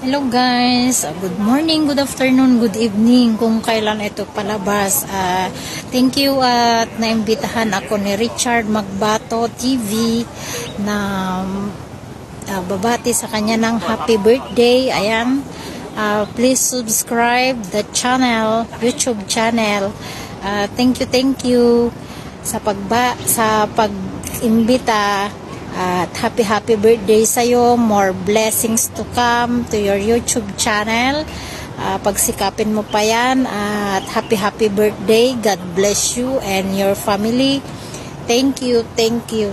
Hello guys, good morning, good afternoon, good evening kung kailan ito palabas. Thank you at naimbitahan ako ni Richard Magbato TV na babati sa kanya ng happy birthday. Ayan, please subscribe the channel, YouTube channel. Thank you sa pag-imbita. At happy birthday sa'yo. More blessings to come to your YouTube channel. Pagsikapin mo pa yan. At happy birthday. God bless you and your family. Thank you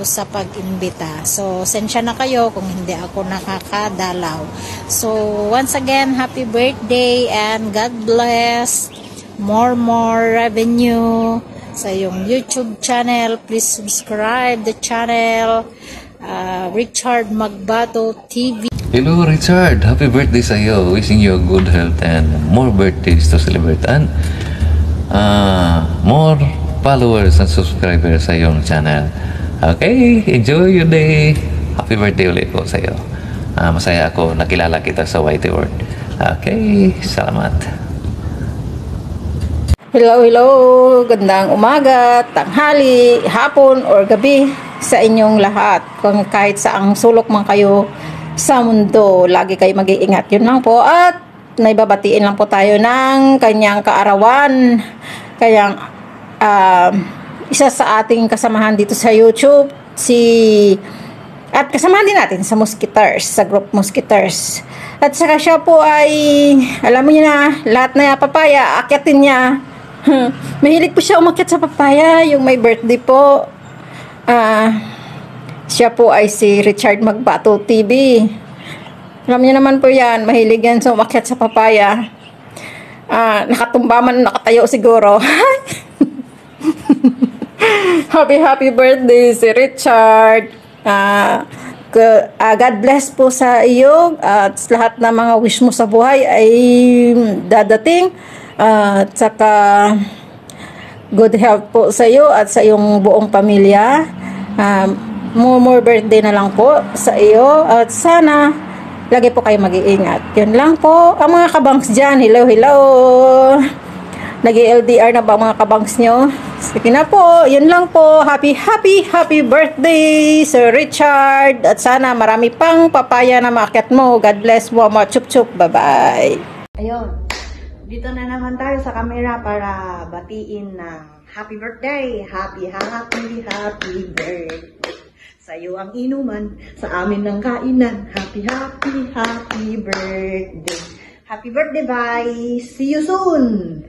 sa pag-imbita. So, sensya na kayo kung hindi ako nakakadalaw. So, once again, happy birthday and God bless. More revenue sa yung YouTube channel. Please subscribe the channel. Richard Magbato TV. Hello Richard, happy birthday sa iyo. Wishing you good health and more birthdays to celebrate and more followers and subscribers sa iyong channel. Okay, enjoy your day. Happy birthday ulit po sa iyo. Masaya ako nakilala kita sa YT World. Okay, salamat. Hello, gandang umaga, tanghali, hapon, or gabi sa inyong lahat. Kung kahit saang sulok man kayo sa mundo, lagi kayo mag-iingat. Yun lang po. At naibabatiin lang po tayo ng kanyang kaarawan. Kaya isa sa ating kasamahan dito sa YouTube, at kasamahan din natin sa Musketeers, sa group Musketeers. At saka siya po ay, alam mo niyo na, lahat na papaya, akyatin niya. Mahilig po siya umakyat sa papaya, yung may birthday po. Siya po ay si Richard Magbato TV. Alam niyo naman po yan, mahilig yan sa umakyat sa papaya. Nakatumba man, nakatayo siguro. Happy birthday si Richard. God bless po sa iyo at lahat ng mga wish mo sa buhay ay dadating. At saka good health po sa iyo at sa iyong buong pamilya. More birthday na lang po sa iyo at sana lagi po kayo mag-iingat. Yun lang po. Ang mga kabangs dyan, hello. Nag-LDR na ba mga kabangs nyo? Sige na po, yun lang po. Happy birthday Sir Richard at sana marami pang papaya na maakyat mo. God bless mo, mga chup. Bye bye. Ayun. Dito na naman tayo sa camera para batiin ng happy birthday. Happy birthday. Sa iyo ang inuman, sa amin ng kainan. Happy birthday. Happy birthday, bye. See you soon.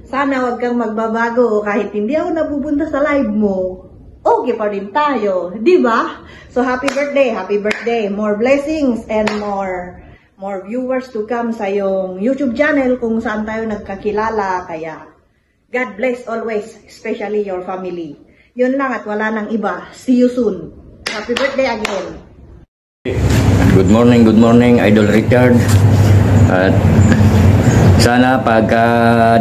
Sana wag kang magbabago kahit hindi ako napupunta sa live mo. Okay pa rin tayo, di ba? So happy birthday. More blessings and more viewers to come sa yung YouTube channel kung saan tayo nagkakilala. Kaya, God bless always, especially your family. Yun lang at wala nang iba. See you soon. Happy birthday again. Good morning, Idol Richard. At sana pagka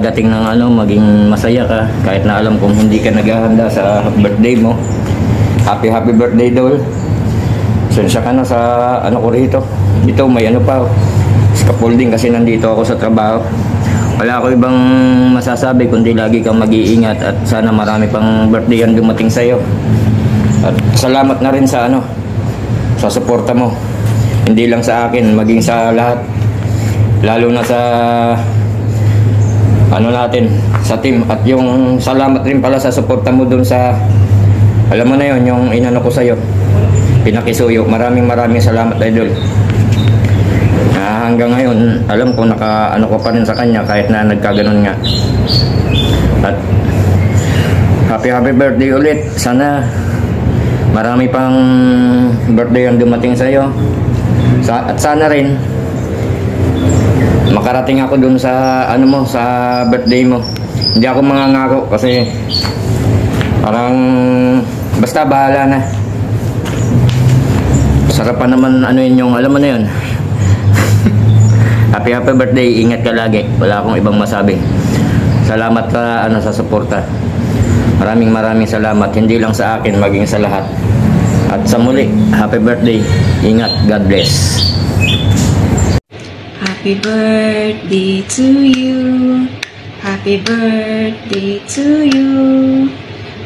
dating ng maging masaya ka, kahit na alam kong hindi ka naghahanda sa birthday mo. Happy birthday, Dol. Sensya ka na sa ko rito. Dito may pa, scaffolding kasi nandito ako sa trabaho. Wala ako ibang masasabi kundi lagi kang mag-iingat at sana marami pang birthday ang dumating sa'yo. At salamat na rin sa sa suporta mo. Hindi lang sa akin, maging sa lahat. Lalo na sa natin, sa team. At yung salamat rin pala sa suporta mo dun sa, alam mo na yon, yung inano ko sa'yo, pinakisuyo. Maraming salamat, Idol. Hanggang ngayon, alam ko ko pa rin sa kanya kahit na nagkaganon nga. At happy birthday ulit. Sana marami pang birthday ang dumating sa iyo. At sana rin makarating ako dun sa sa birthday mo. Hindi ako mangangako kasi parang basta bahala na. Sarapan naman yung alam mo na yun. Happy birthday, ingat ka lagi. Wala akong ibang masabi. Salamat ka sa suporta. Maraming salamat, hindi lang sa akin, maging sa lahat. At sa muli, happy birthday. Ingat, God bless. Happy birthday to you. Happy birthday to you.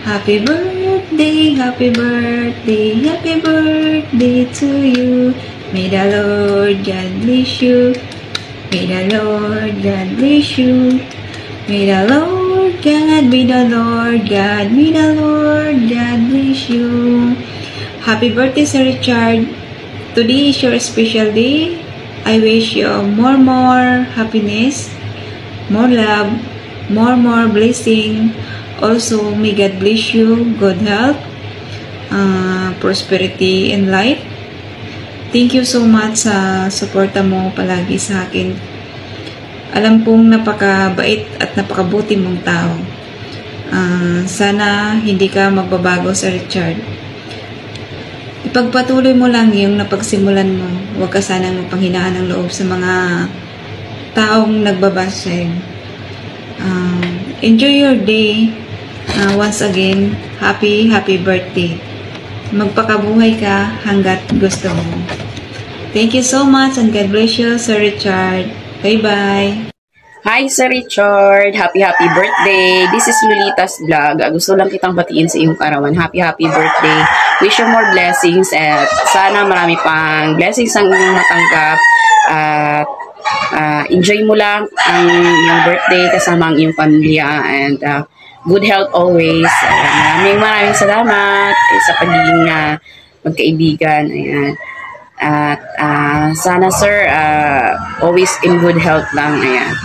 Happy birthday, happy birthday, happy birthday to you. May the Lord God bless you. May the Lord God bless you. May the Lord God, may the Lord God, may the Lord God bless you. Happy birthday, Sir Richard. Today is your special day. I wish you more happiness, more love, more blessing. Also, may God bless you, good health, prosperity in life. Thank you so much sa suporta mo palagi sa akin. Alam kong napakabait at napakabuti mong tao. Sana hindi ka magbabago, Sir Richard. Ipagpatuloy mo lang yung napagsimulan mo. Huwag ka sanang mapanghinaan ng loob sa mga taong nagbabash sa'yo. Enjoy your day. Once again, happy birthday. Magpakabuhay ka hanggat gusto mo. Thank you so much and God bless you, Sir Richard. Bye-bye. Hi, Sir Richard! Happy birthday! This is Lolita's Vlog. Gusto lang kitang batiin sa iyong karawan. Happy birthday! Wish you more blessings at sana marami pang blessings ang iyong matanggap. At enjoy mo lang ang iyong birthday kasama ang iyong pamilya and good health always. Maraming salamat sa pagiging magkaibigan. Ayan. At sana, sir, always in good health lang. Ayan.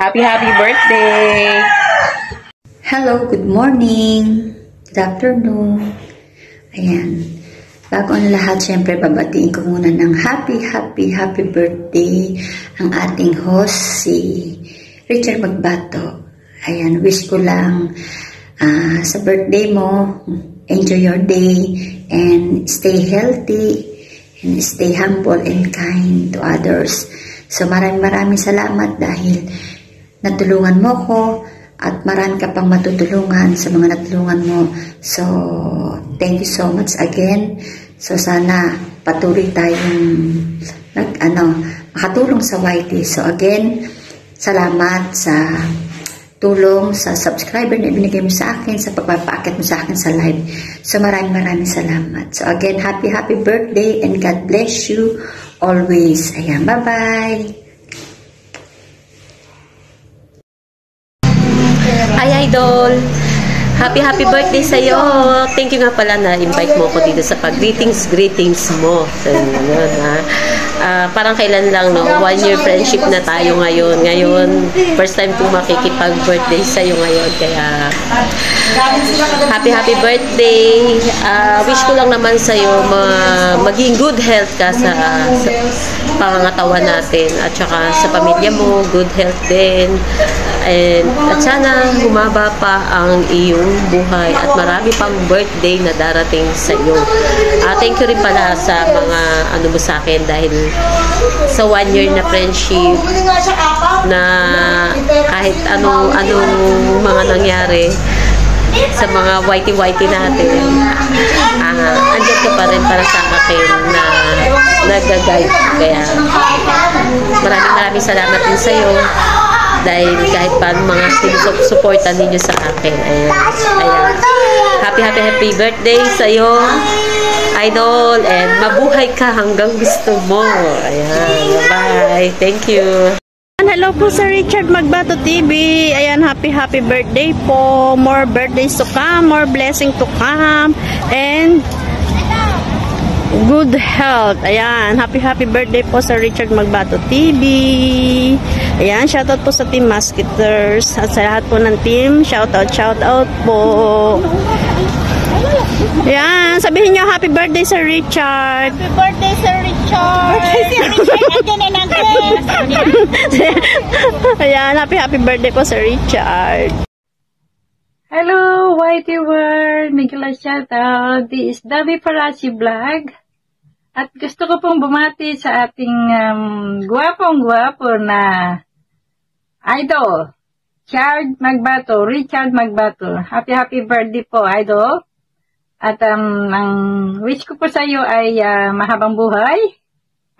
Happy birthday! Hello, good morning, good afternoon. Ayan, bago ang lahat, syempre babatiin ko muna ng happy birthday ang ating host, si Richard Magbato. Ayan, wish ko lang sa birthday mo, enjoy your day and stay healthy and stay humble and kind to others. So maraming salamat dahil natulungan mo ko at marami ka pang matutulungan sa mga natulungan mo. So, thank you so much again. So, sana patuloy tayong makatulong sa YT. So, again, salamat sa tulong sa subscriber na ibinigay mo sa akin, sa pagpapaakit mo sa akin sa live. So, maraming salamat. So, again, happy birthday and God bless you always. Ayan, bye-bye! Hi, Idol! Happy birthday sa'yo! Thank you nga pala na invite mo ko dito sa pag-greetings mo. So, yun, parang kailan lang, no? 1 year friendship na tayo ngayon. Ngayon, first time kong makikipag-birthday sa'yo ngayon. Kaya, happy birthday! Wish ko lang naman sa'yo maging good health ka sa pangangatawan natin. At saka sa pamilya mo, good health din. At sana humaba pa ang iyong buhay at marami pang birthday na darating sa iyo. Thank you rin pala sa mga mo sa akin dahil sa 1 year na friendship na kahit anong mga nangyari sa mga whitey natin, andyan ka pa rin para sa akin na nag-guide. Kaya maraming salamat din sa iyo. Dahil kahit pa mga sinusuportan ninyo sa akin. Ayan. Happy birthday sa'yo, Idol. And mabuhay ka hanggang gusto mo. Ayan. Bye. Thank you. Hello po sa Richard Magbato TV. Ayan, happy birthday po. More birthdays to come. More blessing to come. And good health. Ayan, happy birthday po sa Richard Magbato TV. Ayan, shoutout po sa Team Musketeers at sa lahat po ng team. Shoutout po. Ayan, sabihin nyo happy birthday Sir Richard. Happy birthday, Sir Richard! Ayan, happy birthday po Sir Richard. Hello, Whitey World! Miguel shoutout. This is Davi Parachi Vlog. At gusto ko pong bumati sa ating guwapong-guwapo na idol, Richard Magbato. Happy birthday po, idol. At ang wish ko po sa iyo ay mahabang buhay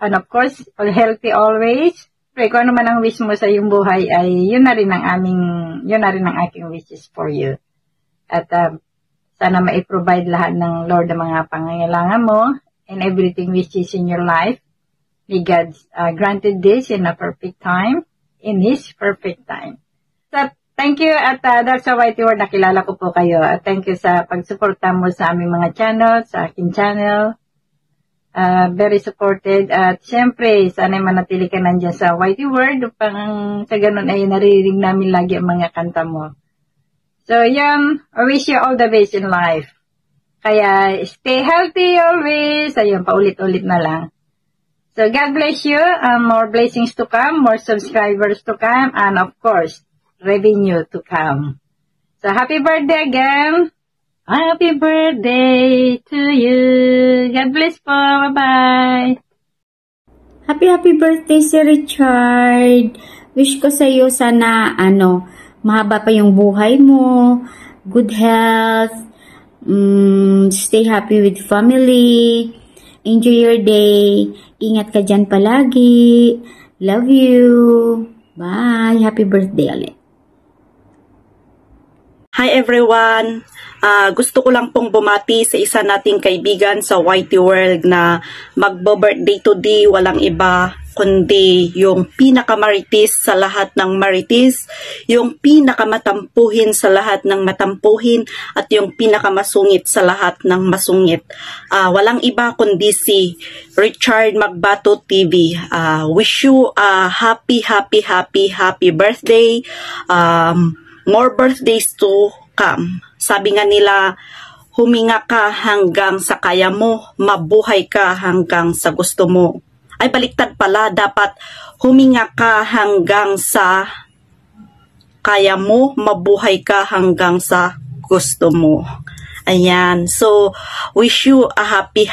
And of course, healthy always. Pray kung ano man ang wish mo sa iyong buhay ay yun na rin ang aking wishes for you. At sana ma-provide lahat ng Lord ang mga pangangailangan mo and everything which is in your life. May God granted this in a perfect time, in His perfect time. So, thank you at that's sa Whitey Word, nakilala ko po kayo. At thank you sa pagsuporta mo sa aming mga channel, sa aking channel. Very supported. At syempre, sana manatili ka nandyan sa Whitey Word upang sa ganun ay naririnig namin lagi ang mga kanta mo. So, yan. I wish you all the best in life. Kaya, stay healthy always. Ayun, paulit-ulit na lang. So, God bless you. More blessings to come, more subscribers to come, and of course, revenue to come. So, happy birthday again. Happy birthday to you. God bless po. Bye-bye. Happy birthday si Richard. Wish ko sa iyo sana mahaba pa yung buhay mo, good health, stay happy with family, enjoy your day, ingat ka dyan palagi, love you, bye, happy birthday ulit. Hi everyone! Gusto ko lang pong bumati sa isa nating kaibigan sa Whitey World na magbo-birthday today, walang iba kundi yung pinakamaritis sa lahat ng maritis, yung pinakamatampuhin sa lahat ng matampuhin, at yung pinakamasungit sa lahat ng masungit. Walang iba kundi si Richard Magbato TV. Wish you a happy birthday. More birthdays to come. Sabi nga nila, huminga ka hanggang sa kaya mo, mabuhay ka hanggang sa gusto mo. Ay, baliktad pala, dapat huminga ka hanggang sa kaya mo, mabuhay ka hanggang sa gusto mo. Ayan, so wish you a happy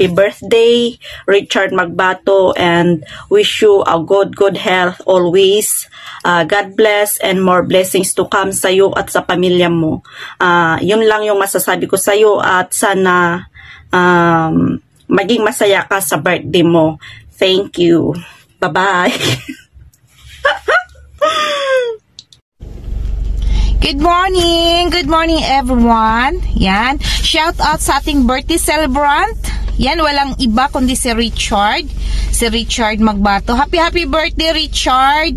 birthday, Richard Magbato, and wish you a good health always. God bless and more blessings to come sa iyo at sa pamilya mo. Yun lang yung masasabi ko sa iyo, at sana maging masaya ka sa birthday mo. Thank you. Bye-bye. Good morning everyone. Yan, shout out sa ating birthday celebrant. Yan, walang iba kundi si Richard Magbato. Happy birthday, Richard.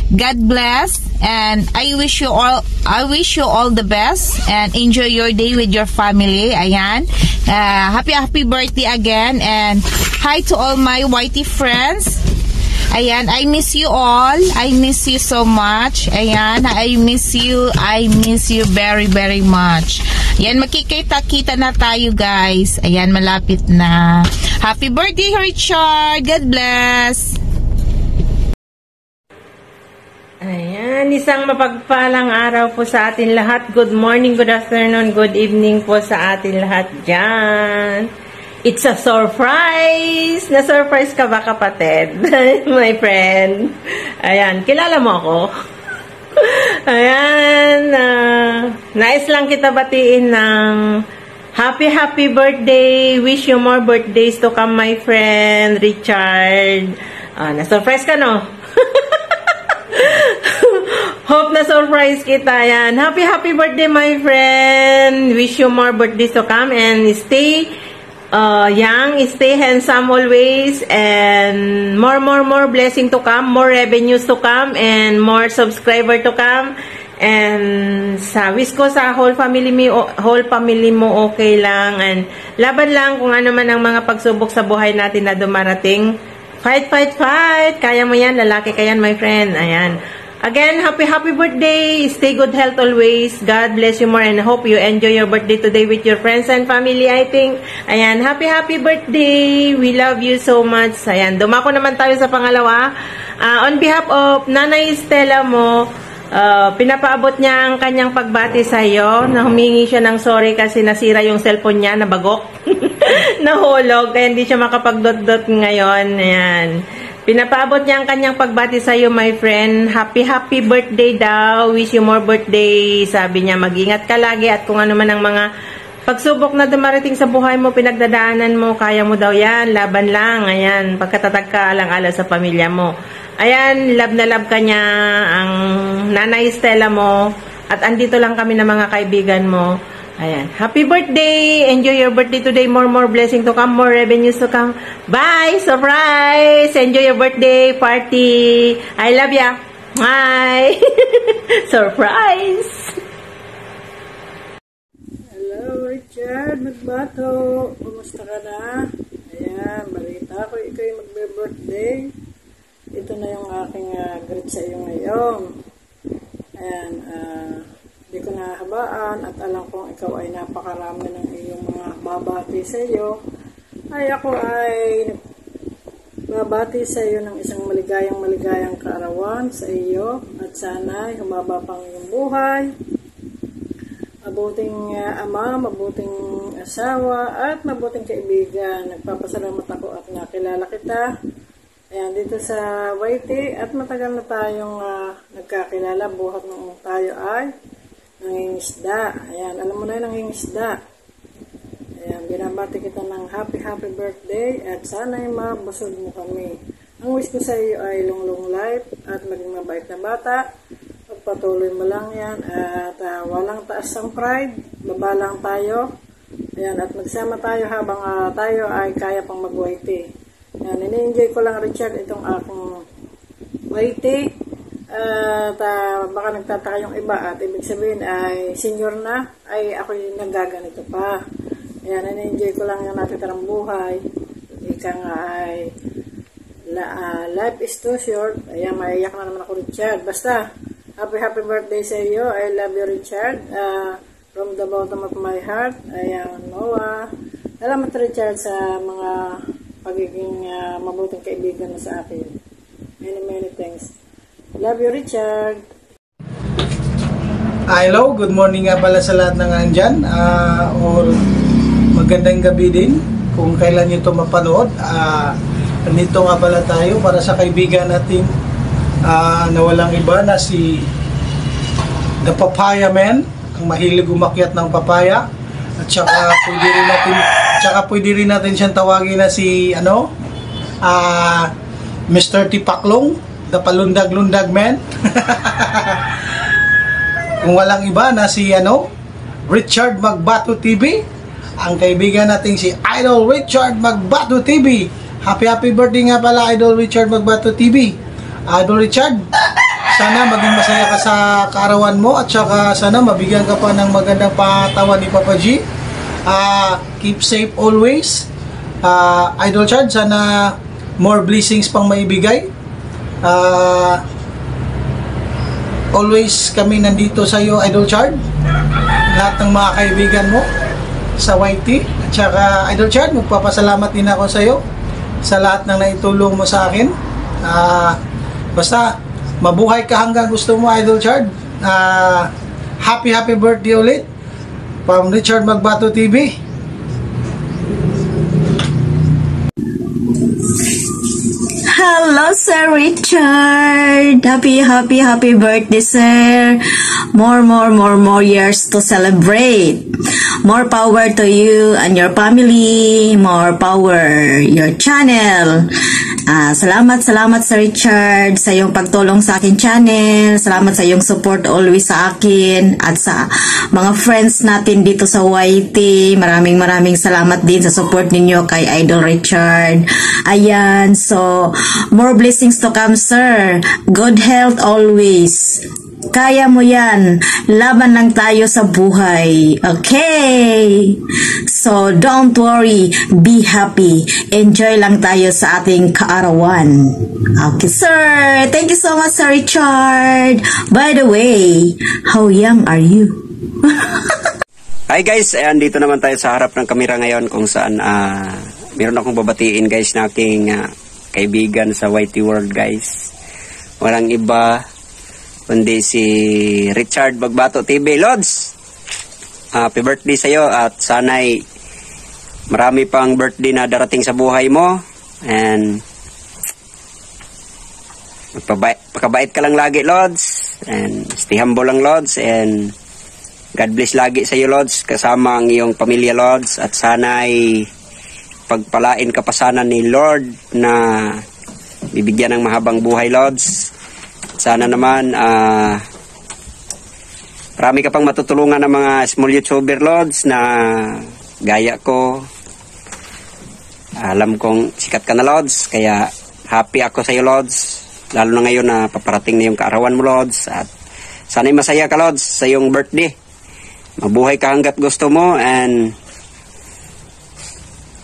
God bless, and I wish you all the best, and enjoy your day with your family. Ayan. Happy birthday again, and hi to all my Whitey friends. Ayan, I miss you all. I miss you so much. Ayan, I miss you very much. Ayan, makikita-kita na tayo, guys. Ayan, malapit na. Happy birthday, Richard. God bless. Ayan, isang mapagpalang araw po sa atin lahat. Good morning, good afternoon, good evening po sa atin lahat dyan. It's a surprise! Na-surprise ka ba, kapatid? My friend. Ayan, kilala mo ako? Ayan, nais lang kita batiin ng happy birthday. Wish you more birthdays to come, my friend, Richard. Na-surprise ka, no? Hope na-surprise kita. Ayan, happy birthday, my friend. Wish you more birthdays to come, and stay young, stay handsome always, and more blessing to come, more revenues to come, and more subscriber to come. And sa wish ko sa whole family mo okay lang, and laban lang kung ano man ang mga pagsubok sa buhay natin na dumarating. Fight! Kaya mo yan, lalaki ka yan, my friend. Ayan. Again, happy birthday. Stay good health always. God bless you more, and hope you enjoy your birthday today with your friends and family, I think. Ayan, happy birthday. We love you so much. Ayan, dumako naman tayo sa pangalawa. On behalf of Nanay Stella mo, pinapaabot niya ang kanyang pagbati sa iyo, na humingi siya ng sorry kasi nasira yung cellphone niya, nabagok, nahulog, kaya hindi siya makapag-dot-dot ngayon. Ayan. Pinapaabot niya ang kanyang pagbati sa iyo, my friend. Happy birthday daw. Wish you more birthday. Sabi niya, mag-ingat ka lagi, at kung ano man ang mga Pagsubok na dumarating sa buhay mo, pinagdadaanan mo, kaya mo daw yan, laban lang, ayan, pagkatatag ka alang-ala sa pamilya mo. Ayan, love na love ka niya, ang Nanay Stella mo, at andito lang kami na mga kaibigan mo. Ayan, happy birthday! Enjoy your birthday today, more blessing to come, more revenues to come. Bye! Surprise! Enjoy your birthday party! I love ya! Bye! Surprise! Richard Magbato, kumusta ka na? Ayan, balita ko ikaw'y magbe-birthday. Ito na yung aking greet sa iyo ngayon. Ayan, hindi ko nahabaan at alam kong ikaw ay napakarami ng iyong mga babati sa iyo. Ay ako ay babati sa iyo ng isang maligayang kaarawan sa iyo at sana ay humaba pang iyong buhay. Mabuting ama, mabuting asawa, at mabuting kaibigan. Nagpapasalamat ako at nakilala kita. Ayan, dito sa YT, at matagal na tayong nagkakilala buhat nung tayo ay nangingisda. Ayan, alam mo na yun, nangingisda. Ayan, binabati kita ng happy birthday at sana'y mabusog mo kami. Ang wish ko sa iyo ay long life at maging mabait na bata. Patuloy mo lang yan at walang taas ang pride, baba lang tayo. Ayan, at magsama tayo habang tayo ay kaya pang mag-YT. Ayan, ini-enjoy ko lang, Richard, itong aking YT. At baka nagtataka yung iba at ibig sabihin ay senior na, ay ako yung nagaganito pa. Ayan, ini-enjoy ko lang yung natitirang buhay. Ika nga ay life is too short. Ayan, maiyak na naman ako, Richard. Basta happy birthday sa iyo. I love you, Richard. From the bottom of my heart. Ayan, Noah. Salamat, Richard, sa mga pagiging mabuting kaibigan mo sa akin. Many thanks. Love you, Richard. Hello, good morning nga pala sa lahat ng nandyan. Or magandang gabi din kung kailan nyo ito mapanood. Nandito nga pala tayo para sa kaibigan natin na walang iba na si The Papaya Man, ang mahilig umakyat ng papaya, at saka pwede rin natin siyang tawagin na si Mr. Tipaklong, The Palundag-Lundag Man. Kung walang iba na si Richard Magbato TV, ang kaibigan natin si Idol Richard Magbato TV. Happy birthday nga pala, Idol Richard Magbato TV. Idol Richard, sana maging masaya ka sa kaarawan mo at saka sana mabigyan ka pa ng magandang patawan ni Papa G. Keep safe always. Idol Richard, sana more blessings pang maibigay. Always kami nandito sa iyo, Idol Richard. Lahat ng mga kaibigan mo sa YT. At saka, Idol Richard, magpapasalamat din ako sa iyo sa lahat ng naitulong mo sa akin. Basta mabuhay ka hanggang gusto mo, Idol Richard. Happy birthday ulit from Richard Magbato TV. Hello, Sir Richard. Happy birthday, sir. More years to celebrate. More power to you and your family. More power your channel. Salamat Sir Richard sa iyong pagtulong sa akin channel. Salamat sa iyong support always sa akin at sa mga friends natin dito sa YT. Maraming salamat din sa support ninyo kay Idol Richard. Ayan, so more blessings to come, sir. Good health always. Kaya mo yan. Laban lang tayo sa buhay. Okay? So, don't worry. Be happy. Enjoy lang tayo sa ating kaarawan. Okay, sir. Thank you so much, Sir Richard. By the way, how young are you? Hi guys, ayan, dito naman tayo sa harap ng kamera ngayon kung saan meron akong babatiin guys na aking kaibigan sa YT World guys. Walang iba kundi si Richard Magbato TV. Lods, happy birthday sa'yo at sana'y marami pang birthday na darating sa buhay mo and magpakabait ka lang lagi, Lods, and stay humble lang, Lods, and God bless lagi sa iyo, Lods, kasama ang iyong pamilya, Lods, at sana'y pagpalain ka pa sana ni Lord na bibigyan ng mahabang buhay, Lods. Sana naman marami ka pang matutulungan ng mga small YouTuber, Lods, na gaya ko. Alam kong sikat ka na, Lods, kaya happy ako sa iyo, Lods, lalo na ngayon na paparating na yung kaarawan mo, Lods, at sana'y masaya ka, Lods, sa iyong birthday. Mabuhay ka hanggat gusto mo, and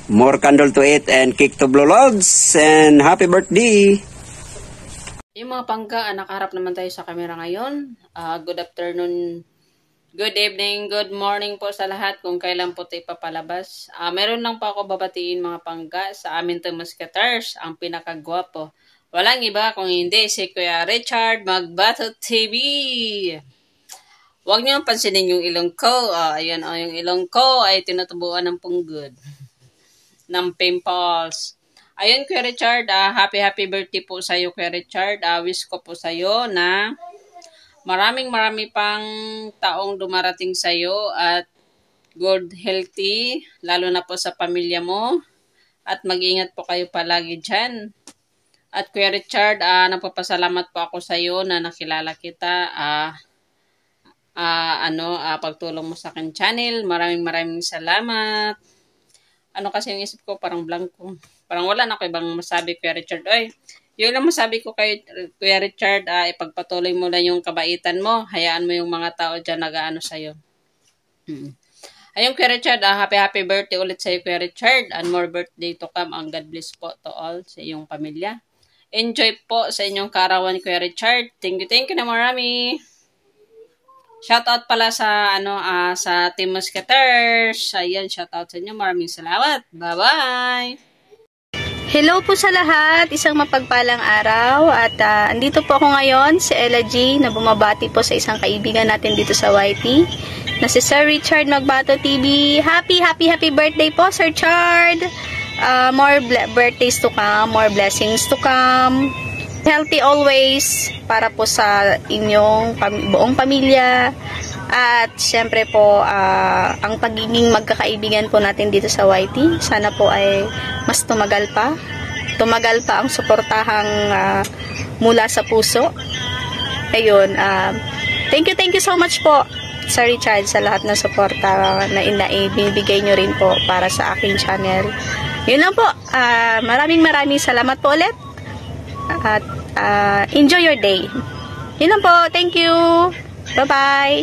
more candle to eat and cake to blow, Lods, and happy birthday! Yung mga pangga, nakaharap naman tayo sa camera ngayon. Good afternoon, good evening, good morning po sa lahat kung kailan po tayo papalabas. Meron lang po ako babatiin mga pangga sa amin to Musketeers, ang pinakagwapo. Walang iba kung hindi si Kuya Richard Magbato TV. Huwag niyo pansinin yung ilong ko. Ayan, yung ilong ko ay tinutubuan ng punggod. Ng pimples. Ayun, Kuya Richard, happy birthday po sa iyo, Kuya Richard. Wish ko po sa iyo na marami pang taong dumarating sa iyo at good, healthy, lalo na po sa pamilya mo. At mag-ingat po kayo palagi dyan. At Kuya Richard, nagpapasalamat po ako sa iyo na nakilala kita. Pagtulong mo sa akin channel. Maraming salamat. Kasi yung isip ko parang blanco. Parang wala na ako ibang masabi, Kuya Richard. Oy, yun lang masabi ko kay Kuya Richard, ipagpatuloy mo lang yung kabaitan mo. Hayaan mo yung mga tao dyan nag-aano sa'yo. Ayun, Kuya Richard, happy birthday ulit sa'yo, Kuya Richard. And more birthday to come. Ang God bless po to all sa iyong pamilya. Enjoy po sa inyong karawan, Kuya Richard. Thank you na marami. Shoutout pala sa sa Team Musketeers. Ayan, shoutout sa inyo. Maraming salamat. Bye-bye. Hello po sa lahat. Isang mapagpalang araw. At andito po ako ngayon, si Ella G, na bumabati po sa isang kaibigan natin dito sa YT, na si Sir Richard Magbato TV. Happy birthday po, Sir Richard. More birthdays to come, more blessings to come. Healthy always para po sa inyong buong pamilya. At syempre po, ang pagiging magkakaibigan po natin dito sa YT, sana po ay mas tumagal pa ang suportahang mula sa puso. Ayun, thank you so much po, Sir Richard, sa lahat ng suporta na ibibigay nyo rin po para sa aking channel. Yun lang po, maraming salamat po ulit. At enjoy your day. Yun lang po. Thank you. Bye-bye.